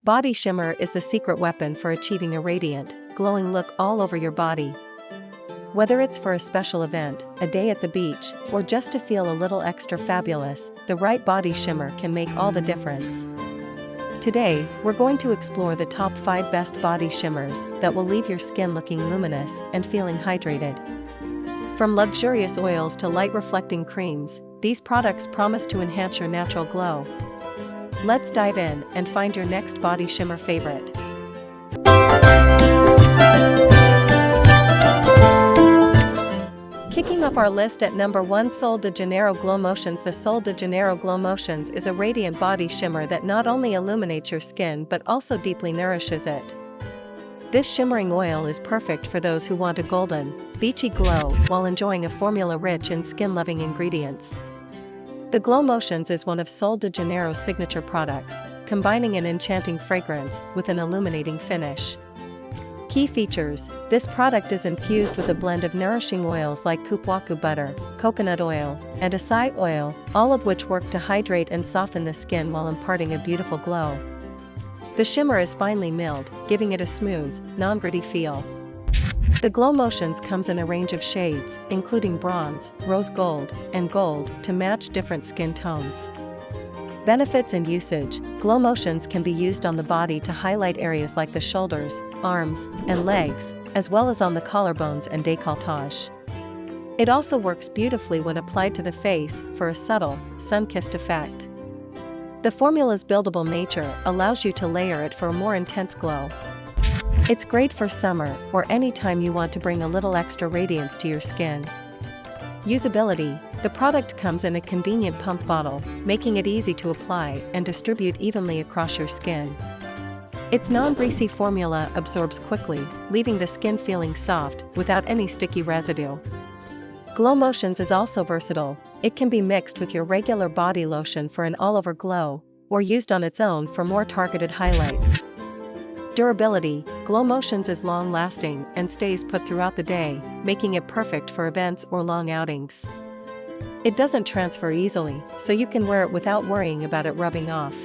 Body Shimmer is the secret weapon for achieving a radiant, glowing look all over your body. Whether it's for a special event, a day at the beach, or just to feel a little extra fabulous, the right body shimmer can make all the difference. Today, we're going to explore the top 5 best body shimmers that will leave your skin looking luminous and feeling hydrated. From luxurious oils to light-reflecting creams, these products promise to enhance your natural glow. Let's dive in and find your next body shimmer favorite. Kicking off our list at number 1, Sol de Janeiro Glowmotions. The Sol de Janeiro Glowmotions is a radiant body shimmer that not only illuminates your skin but also deeply nourishes it. This shimmering oil is perfect for those who want a golden, beachy glow while enjoying a formula rich in skin-loving ingredients. The Glowmotions is one of Sol de Janeiro's signature products, combining an enchanting fragrance with an illuminating finish. Key features: this product is infused with a blend of nourishing oils like kupwaku butter, coconut oil, and acai oil, all of which work to hydrate and soften the skin while imparting a beautiful glow. The shimmer is finely milled, giving it a smooth, non-gritty feel. The Glowmotions comes in a range of shades, including bronze, rose gold, and gold, to match different skin tones. Benefits and usage: Glowmotions can be used on the body to highlight areas like the shoulders, arms, and legs, as well as on the collarbones and décolletage. It also works beautifully when applied to the face for a subtle, sun-kissed effect. The formula's buildable nature allows you to layer it for a more intense glow. It's great for summer or any time you want to bring a little extra radiance to your skin. Usability: the product comes in a convenient pump bottle, making it easy to apply and distribute evenly across your skin. Its non-greasy formula absorbs quickly, leaving the skin feeling soft without any sticky residue. Glowmotions is also versatile. It can be mixed with your regular body lotion for an all-over glow, or used on its own for more targeted highlights. Durability: Glowmotions is long-lasting and stays put throughout the day, making it perfect for events or long outings. It doesn't transfer easily, so you can wear it without worrying about it rubbing off.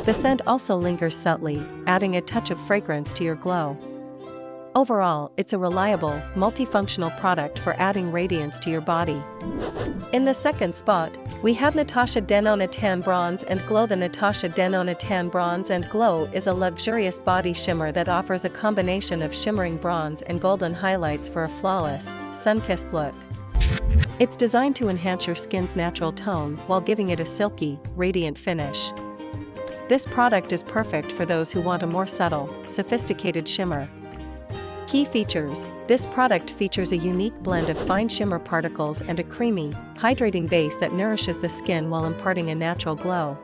The scent also lingers subtly, adding a touch of fragrance to your glow. Overall, it's a reliable, multifunctional product for adding radiance to your body. In the second spot, we have Natasha Denona Tan Bronze and Glow. The Natasha Denona Tan Bronze and Glow is a luxurious body shimmer that offers a combination of shimmering bronze and golden highlights for a flawless, sun-kissed look. It's designed to enhance your skin's natural tone while giving it a silky, radiant finish. This product is perfect for those who want a more subtle, sophisticated shimmer. Key features: this product features a unique blend of fine shimmer particles and a creamy, hydrating base that nourishes the skin while imparting a natural glow.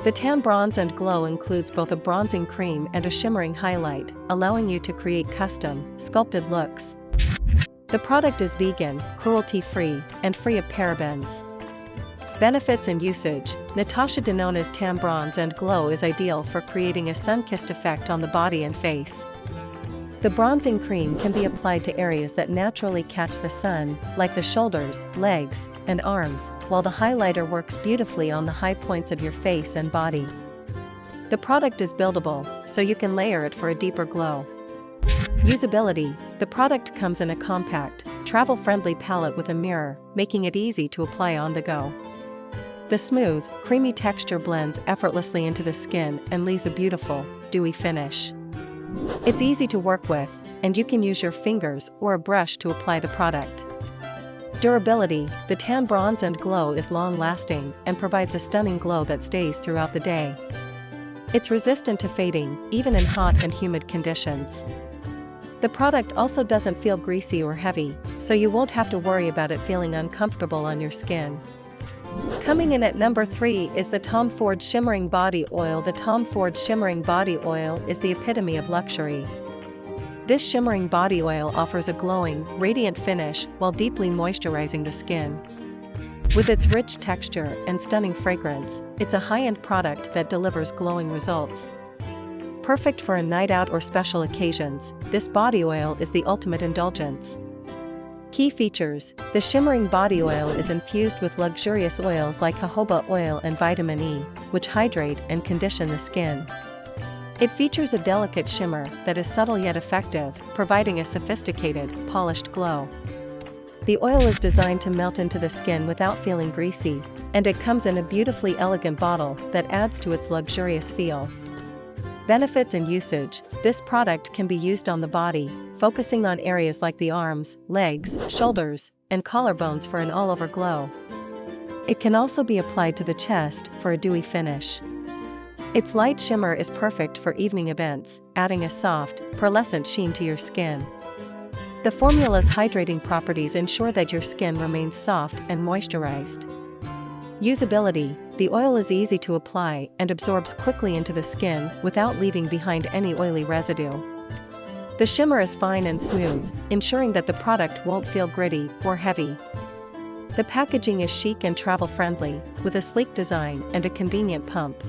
The Tan Bronze and Glow includes both a bronzing cream and a shimmering highlight, allowing you to create custom, sculpted looks. The product is vegan, cruelty-free, and free of parabens. Benefits and usage: Natasha Denona's Tan Bronze and Glow is ideal for creating a sun-kissed effect on the body and face. The bronzing cream can be applied to areas that naturally catch the sun, like the shoulders, legs, and arms, while the highlighter works beautifully on the high points of your face and body. The product is buildable, so you can layer it for a deeper glow. Usability: the product comes in a compact, travel-friendly palette with a mirror, making it easy to apply on the go. The smooth, creamy texture blends effortlessly into the skin and leaves a beautiful, dewy finish. It's easy to work with, and you can use your fingers or a brush to apply the product. Durability: the Tan Bronze and Glow is long-lasting and provides a stunning glow that stays throughout the day. It's resistant to fading, even in hot and humid conditions. The product also doesn't feel greasy or heavy, so you won't have to worry about it feeling uncomfortable on your skin. Coming in at number 3 is the Tom Ford Shimmering Body Oil. The Tom Ford Shimmering Body Oil is the epitome of luxury. This shimmering body oil offers a glowing, radiant finish while deeply moisturizing the skin. With its rich texture and stunning fragrance, it's a high-end product that delivers glowing results. Perfect for a night out or special occasions, this body oil is the ultimate indulgence. Key features: the shimmering body oil is infused with luxurious oils like jojoba oil and vitamin E, which hydrate and condition the skin. It features a delicate shimmer that is subtle yet effective, providing a sophisticated, polished glow. The oil is designed to melt into the skin without feeling greasy, and it comes in a beautifully elegant bottle that adds to its luxurious feel. Benefits and usage: this product can be used on the body, focusing on areas like the arms, legs, shoulders, and collarbones for an all-over glow. It can also be applied to the chest for a dewy finish. Its light shimmer is perfect for evening events, adding a soft, pearlescent sheen to your skin. The formula's hydrating properties ensure that your skin remains soft and moisturized. Usability: the oil is easy to apply and absorbs quickly into the skin without leaving behind any oily residue. The shimmer is fine and smooth, ensuring that the product won't feel gritty or heavy. The packaging is chic and travel-friendly, with a sleek design and a convenient pump.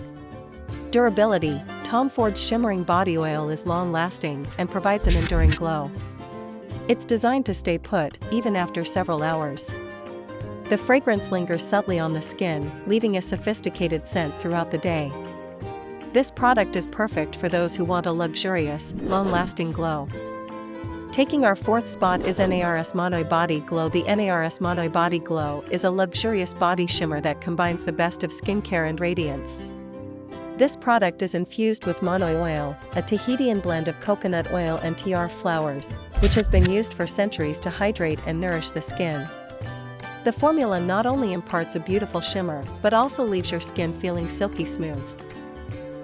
Durability: Tom Ford's shimmering body oil is long-lasting and provides an enduring glow. It's designed to stay put, even after several hours. The fragrance lingers subtly on the skin, leaving a sophisticated scent throughout the day. This product is perfect for those who want a luxurious, long-lasting glow. Taking our fourth spot is NARS Monoi Body Glow. The NARS Monoi Body Glow is a luxurious body shimmer that combines the best of skincare and radiance. This product is infused with Monoi oil, a Tahitian blend of coconut oil and tiar flowers, which has been used for centuries to hydrate and nourish the skin. The formula not only imparts a beautiful shimmer, but also leaves your skin feeling silky smooth.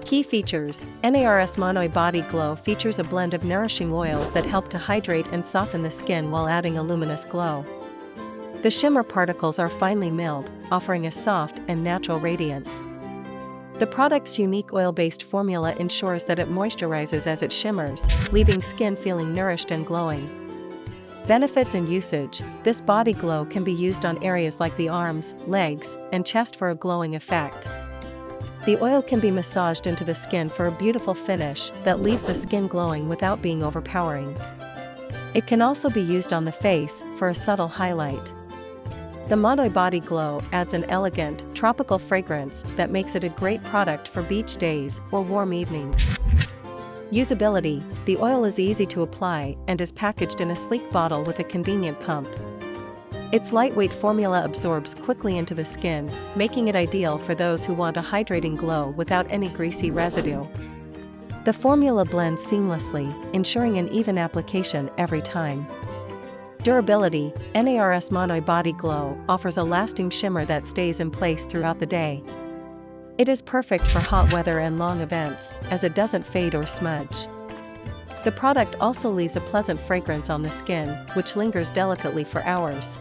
Key features: NARS Monoi Body Glow features a blend of nourishing oils that help to hydrate and soften the skin while adding a luminous glow. The shimmer particles are finely milled, offering a soft and natural radiance. The product's unique oil-based formula ensures that it moisturizes as it shimmers, leaving skin feeling nourished and glowing. Benefits and usage: this body glow can be used on areas like the arms, legs, and chest for a glowing effect. The oil can be massaged into the skin for a beautiful finish that leaves the skin glowing without being overpowering. It can also be used on the face for a subtle highlight. The Monoi Body Glow adds an elegant, tropical fragrance that makes it a great product for beach days or warm evenings. Usability: the oil is easy to apply and is packaged in a sleek bottle with a convenient pump. Its lightweight formula absorbs quickly into the skin, making it ideal for those who want a hydrating glow without any greasy residue. The formula blends seamlessly, ensuring an even application every time. Durability: NARS Monoi Body Glow offers a lasting shimmer that stays in place throughout the day. It is perfect for hot weather and long events, as it doesn't fade or smudge. The product also leaves a pleasant fragrance on the skin, which lingers delicately for hours.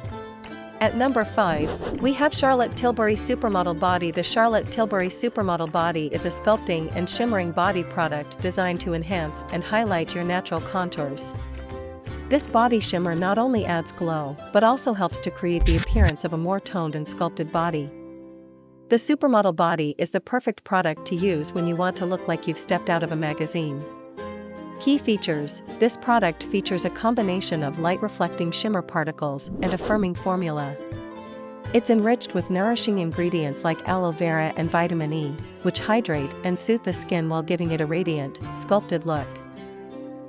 At number 5, we have Charlotte Tilbury Supermodel Body. The Charlotte Tilbury Supermodel Body is a sculpting and shimmering body product designed to enhance and highlight your natural contours. This body shimmer not only adds glow, but also helps to create the appearance of a more toned and sculpted body. The Supermodel Body is the perfect product to use when you want to look like you've stepped out of a magazine. Key features: this product features a combination of light-reflecting shimmer particles and a firming formula. It's enriched with nourishing ingredients like aloe vera and vitamin E, which hydrate and soothe the skin while giving it a radiant, sculpted look.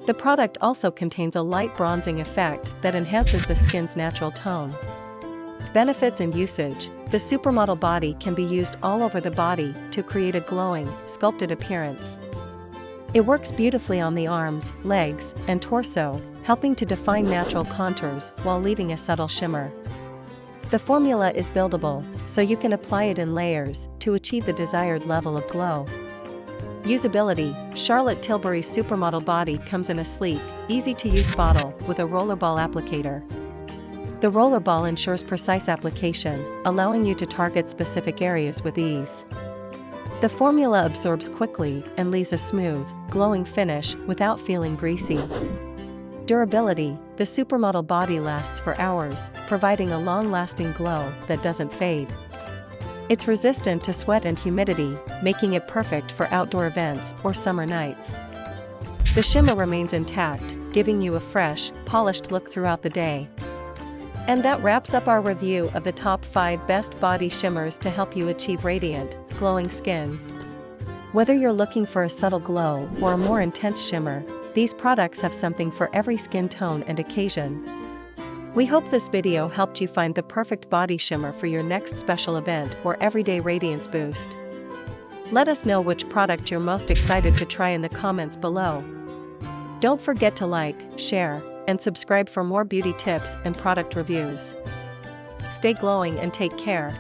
The product also contains a light bronzing effect that enhances the skin's natural tone. Benefits and usage: the Supermodel Body can be used all over the body to create a glowing, sculpted appearance. It works beautifully on the arms, legs, and torso, helping to define natural contours while leaving a subtle shimmer. The formula is buildable, so you can apply it in layers to achieve the desired level of glow. Usability: Charlotte Tilbury's Supermodel Body comes in a sleek, easy-to-use bottle with a rollerball applicator. The rollerball ensures precise application, allowing you to target specific areas with ease. The formula absorbs quickly and leaves a smooth, glowing finish without feeling greasy. Durability: the Supermodel Body lasts for hours, providing a long-lasting glow that doesn't fade. It's resistant to sweat and humidity, making it perfect for outdoor events or summer nights. The shimmer remains intact, giving you a fresh, polished look throughout the day. And that wraps up our review of the top 5 best body shimmers to help you achieve radiant, glowing skin. Whether you're looking for a subtle glow or a more intense shimmer, these products have something for every skin tone and occasion. We hope this video helped you find the perfect body shimmer for your next special event or everyday radiance boost. Let us know which product you're most excited to try in the comments below. Don't forget to like, share, and subscribe for more beauty tips and product reviews. Stay glowing and take care.